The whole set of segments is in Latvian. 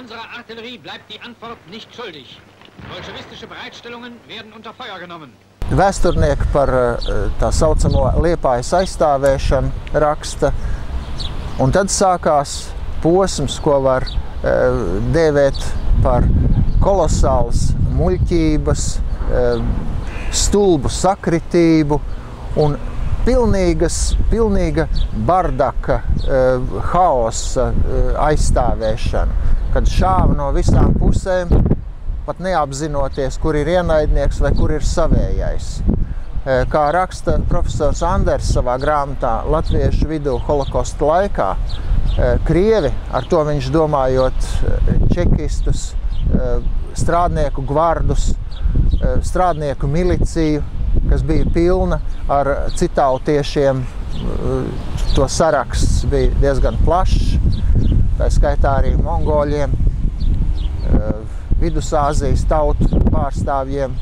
Unsere Artillerie bleibt die Antwort nicht schuldig. Bolschewistische Bereitstellungen werden unter Feuer genommen. Vēsturnieki par tā saucamo Liepājas aizstāvēšanu raksta, un tad sākās posms, ko var dēvēt par kolosālas muļķības, stulbu sakritību un pilnīga bardaka, haosa aizstāvēšana, kad šāva no visām pusēm, pat neapzinoties, kur ir ienaidnieks vai kur ir savējais. Kā raksta profesors Anders savā grāmatā Latviešu vidū holokosta laikā, krievi, ar to viņš domājot čekistus, strādnieku gvardus, strādnieku miliciju, kas bija pilna ar citautiešiem, to saraksts bija diezgan plašs, tā skaitā arī mongoļiem, Vidusāzijas tautu pārstāvjiem,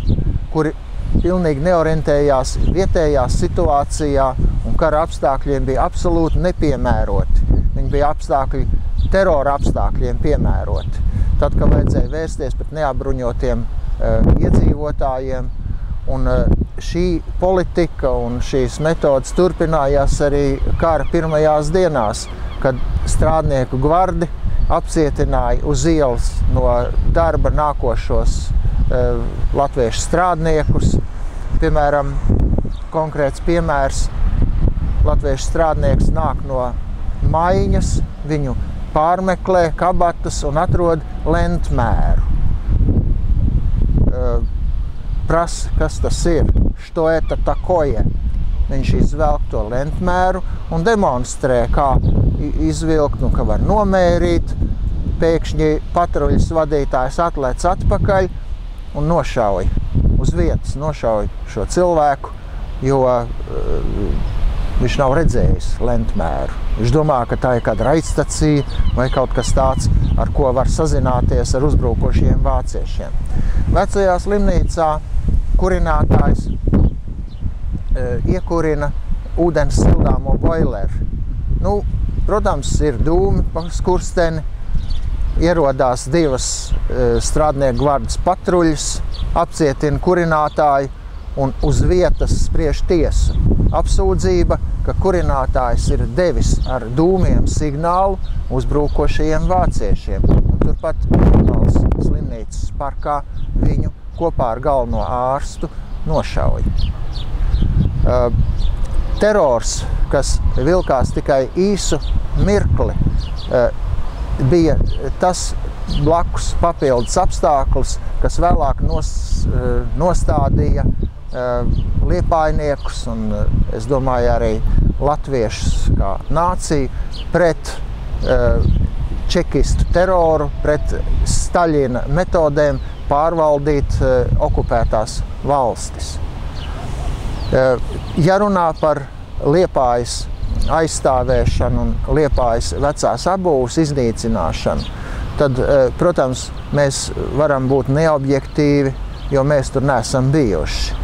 kuri pilnīgi neorientējās vietējā situācijā un kara apstākļiem bija absolūti nepiemēroti. Viņi bija terora apstākļiem piemēroti. Tad, kad vajadzēja vērsties pret neapbruņotiem iedzīvotājiem, un šī politika un šīs metodas turpinājās arī kara pirmajās dienās, kad strādnieku gvardi apcietināja uz ielas no darba nākošos latviešu strādniekus. Piemēram, konkrēts piemērs, latviešu strādnieks nāk no maiņas, viņu pārmeklē kabatas un atrod lentmēru. Prasa, kas tas ir, što eta takoje. Viņš izvelk to lentmēru un demonstrē, kā izvilkt un ka var nomērīt. Pēkšņi patruļas vadītājs atlēc atpakaļ un nošauj uz vietas, nošauj šo cilvēku, jo viņš nav redzējis lentmēru. Viņš domā, ka tā ir kāda raidstacija vai kaut kas tāds, ar ko var sazināties ar uzbrukošiem vāciešiem. Vecajā slimnīcā kurinātājs iekurina ūdens sildāmo boileri. Protams, ir dūmi pa skursteni, ierodās divas strādnieku gvardas patruļas, apcietina kurinātāju un uz vietas spriež tiesu. Apsūdzība, ka kurinātājs ir devis ar dūmiem signālu uzbrukošajiem vāciešiem. Un turpat slimnīcas parkā viņu kopā ar galveno ārstu nošauj. Terors, kas vilkās tikai īsu mirkli, bija tas blakus papildus apstākļus, kas vēlāk nostādīja liepājniekus un, es domāju, arī latviešus kā nāciju pret čekistu teroru, pret Staļina metodēm pārvaldīt okupētās valstis. Ja runā par Liepājas aizstāvēšanu un Liepājas vecās apbūves iznīcināšanu, tad, protams, mēs varam būt neobjektīvi, jo mēs tur neesam bijuši.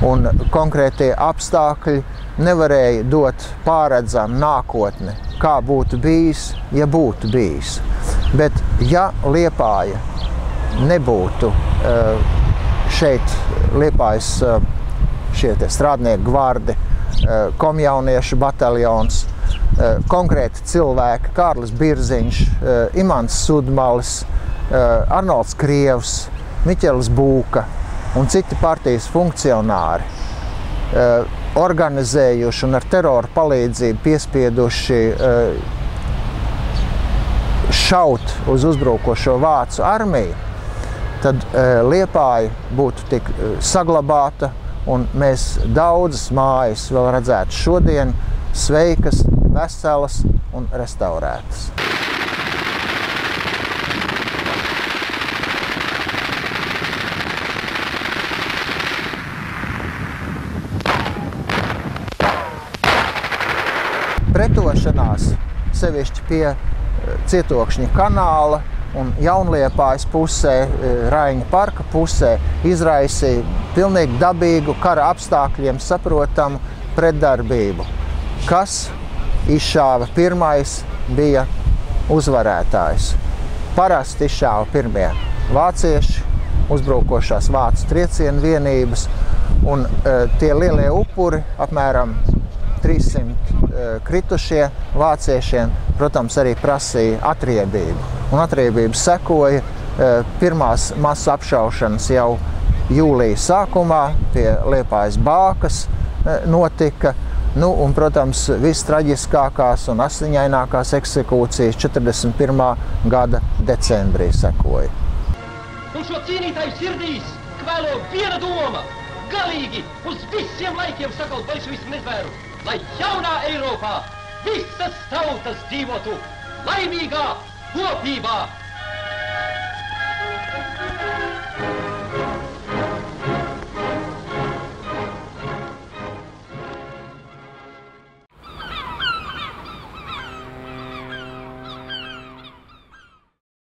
Un konkrētie apstākļi nevarēja dot pāredzamu nākotni, kā būtu bijis, ja būtu bijis. Bet ja Liepāja nebūtu šeit Liepājas šie strādnieku gvardi, komjauniešu bataljons, konkrēti cilvēki, Kārlis Birziņš, Imants Sudmalis, Arnolds Krievs, Miķelis Būka un citi partijas funkcionāri organizējuši un ar teroru palīdzību piespieduši šaut uz uzbrukošo vācu armiju, tad Liepāja būtu tik saglabāta un mēs daudzas mājas vēl redzētu šodien sveikas, veselas un restaurētas. Pretošanās, sevišķi pie Cietokšņa kanāla un Jaunliepājas pusē, Raiņa parka pusē, izraisīja pilnīgi dabīgu kara apstākļiem saprotamu pretdarbību. Kas izšāva pirmais, bija uzvarētājs. parasti izšāva pirmie vācieši, uzbrukošās vācu triecienu vienības, un tie lielie upuri, apmēram 300 kritušie vāciešiem, protams, arī prasīja atriebību. Un atriebību sekoja pirmās masu apšaušanas jau jūlija sākumā pie Liepājas Bākas notika. Nu, un, protams, vistraģiskākās un asiņainākās eksekūcijas 41. gada decembrī sekoja. Un šo cīnītāju sirdīs kvēlo viena doma – galīgi uz visiem laikiem sakaut bolševismu nezvēru, lai jaunā Eiropā visas tautas dzīvotu laimīgā kopībā!